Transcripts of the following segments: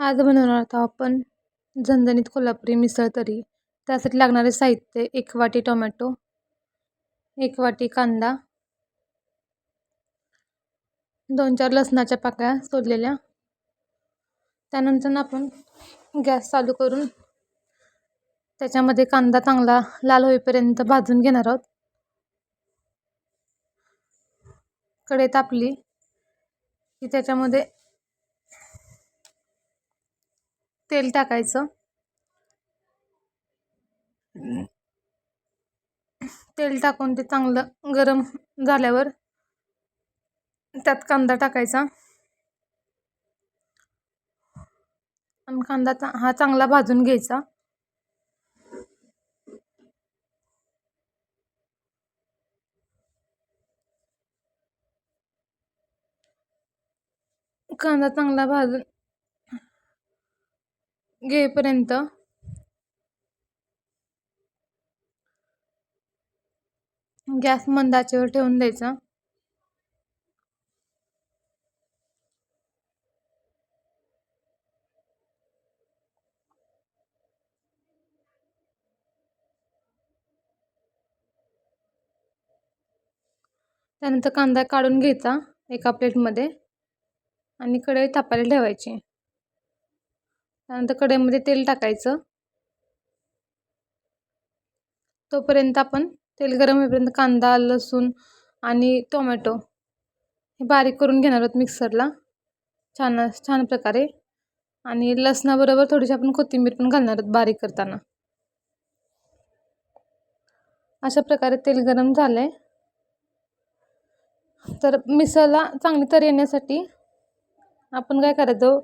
आज बनवणार आहोत आपण झणझणीत कोल्हापुरी मिसळ तर्री. त्यासाठी लागणारे साहित्य: 1 वाटी टोमॅटो, 1 वाटी कांदा, 2-4 लसणाच्या पाकळ्या सोललेल्या. त्यानंतर आपण गॅस चालू करून त्याच्यामध्ये कांदा चांगला लाल होईपर्यंत भाजून घेणार आहोत. कढई तापली की त्याच्यामध्ये तेल टाकायचं. तेल टाकून ते चांगलं गरम झाल्यावर त्यात कांदा टाकायचा आणि कांदा हा चांगला भाजून घ्यायचा. कांदा चांगला भाजून घेईपर्यंत गॅस मंद आचेवर ठेवून द्यायचा. त्यानंतर कांदा काढून घ्यायचा एका प्लेटमध्ये आणि कढई तापायला ठेवायची. त्यानंतर कढईमध्ये तेल टाकायचं. तोपर्यंत आपण तेल गरम होईपर्यंत कांदा, लसूण आणि टोमॅटो हे बारीक करून घेणार आहोत मिक्सरला छान प्रकारे. आणि लसणाबरोबर थोडीशी आपण कोथिंबीर पण घालणार आहोत बारीक करताना. अशा प्रकारे तेल गरम झालंय. तर मिसळला चांगली तरी येण्यासाठी आपण काय करायचं,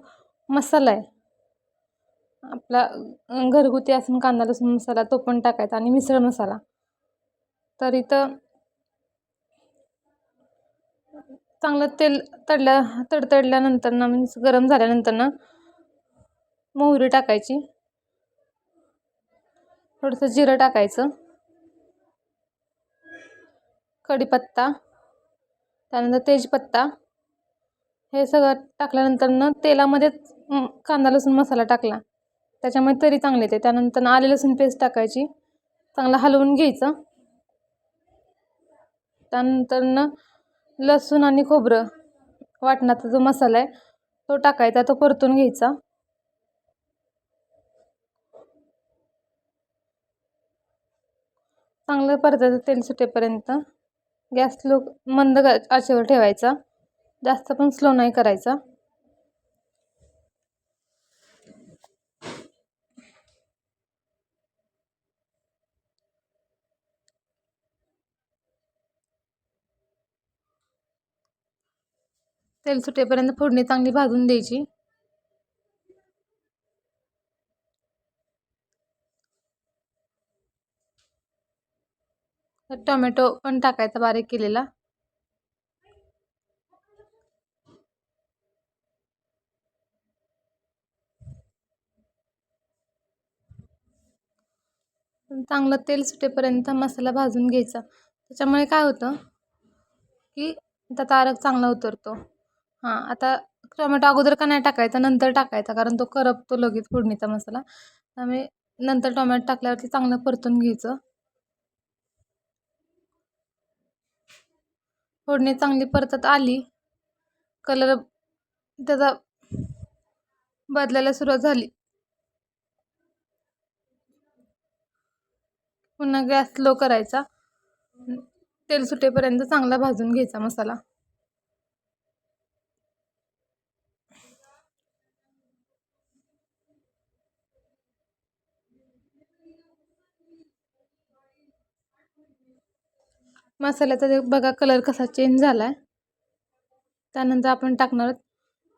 मसाला आहे आपला घरगुती असून कांदा लसूण मसाला तो पण टाकायचा आणि मिसळ मसाला. तर इथं चांगलं तेल तडतडल्यानंतर ना, म्हणजे गरम झाल्यानंतर ना मोहरी टाकायची, थोडंसं जिरं टाकायचं, कढीपत्ता, त्यानंतर तेजपत्ता. हे सगळं टाकल्यानंतर ना तेलामध्येच कांदा लसूण मसाला टाकला, त्याच्यामुळे तरी चांगले येते. त्यानंतर आले लसूण पेस्ट टाकायची, चांगला हलवून घ्यायचं. त्यानंतर ना लसूण आणि खोबरं वाटणाचा जो मसाला आहे तो टाकायचा, तो परतून घ्यायचा. चांगलं परतायचं तेल सुटेपर्यंत. गॅस मंद आचेवर ठेवायचा, जास्त पण स्लो नाही करायचा. तेल सुटेपर्यंत फोडणी चांगली भाजून द्यायची. टोमॅटो पण टाकायचा बारीक केलेला. चांगलं तेल सुटेपर्यंत मसाला भाजून घ्यायचा. त्याच्यामुळे काय होतं की त्याचा अर्क चांगला उतरतो. आता टोमॅटो अगोदर का नाही टाकायचा, नंतर टाकायचा, कारण तो करपतो लगेच फोडणीचा मसाला. त्यामुळे नंतर टोमॅटो टाकल्यावरती चांगलं परतून घ्यायचं. फोडणी चांगली परतत आली, कलर त्याचा बदलायला सुरुवात झाली, पुन्हा गॅस लो करायचा. तेल सुटेपर्यंत चांगला भाजून घ्यायचा मसाला. मसाल्याचा बघा कलर कसा चेंज झालाय. त्यानंतर आपण टाकणार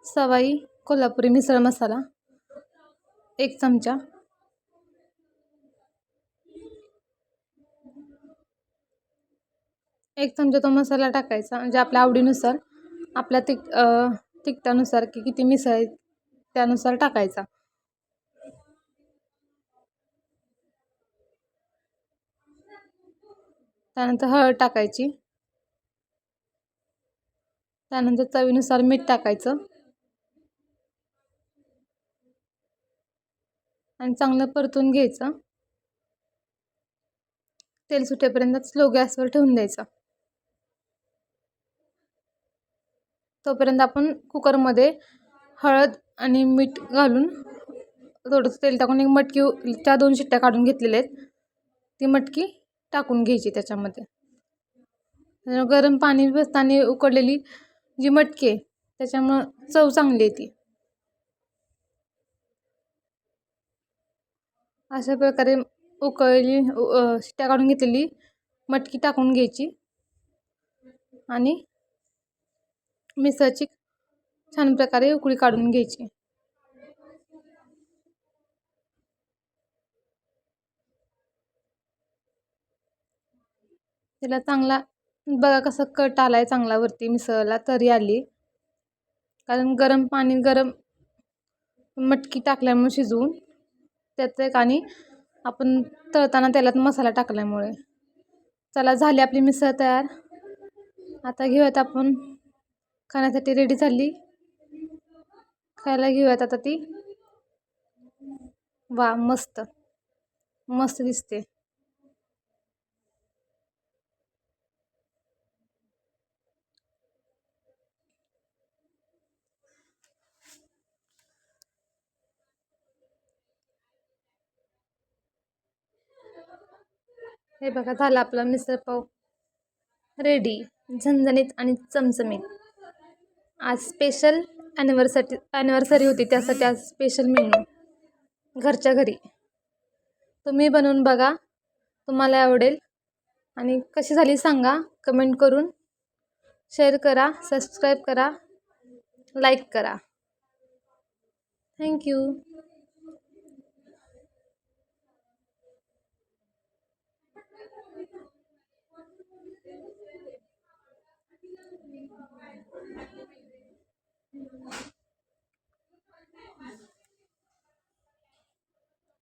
सवाई कोल्हापुरी मिसळ मसाला 1 चमचा. एक चमचा तो मसाला टाकायचा, म्हणजे आपल्या आवडीनुसार, आपल्या तिखटानुसार की किती मिसळ आहे त्यानुसार टाकायचा. त्यानंतर हळद टाकायची. त्यानंतर चवीनुसार मीठ टाकायचं. आणि चांगलं परतून घ्यायचं. तेल सुटेपर्यंत स्लो गॅसवर ठेवून द्यायचं. तोपर्यंत आपण कुकरमध्ये हळद आणि मीठ घालून थोडंसं तेल टाकून एक मटकीच्या 2 शिट्ट्या काढून घेतलेल्या आहेत. ती मटकी टाकून घ्यायची त्याच्यामध्ये. गरम पाणी बसताना उकडलेली जी मटकी आहे त्याच्यामुळं चव चांगली येते. अशा प्रकारे उकळलेली शिट्ट्या काढून घेतलेली मटकी टाकून घ्यायची आणि मिसळची छान प्रकारे उकळी काढून घ्यायची. त्याला चांगला बघा कसं कट आलाय चांगला वरती मिसळला तरी आली, कारण गरम मटकी टाकल्यामुळे शिजवून त्यात एक आणि आपण तळताना तेलात मसाला टाकल्यामुळे. चला झाली आपली मिसळ तयार. आता घेऊयात आपण खाण्यासाठी रेडी झाली. खायला घेऊयात आता ती. वा मस्त मस्त दिसते. हे बघा झालं आपला मिसळ पाव रेडी, झणझणीत आणि चमचमीत. आज स्पेशल ॲनिव्हर्सरी होती, त्यासाठी आज स्पेशल मेनू घरच्या घरी. तुम्ही बनवून बघा, तुम्हाला आवडेल. आणि कशी झाली सांगा कमेंट करून. शेअर करा, सबस्क्राईब करा, लाईक करा. थँक्यू.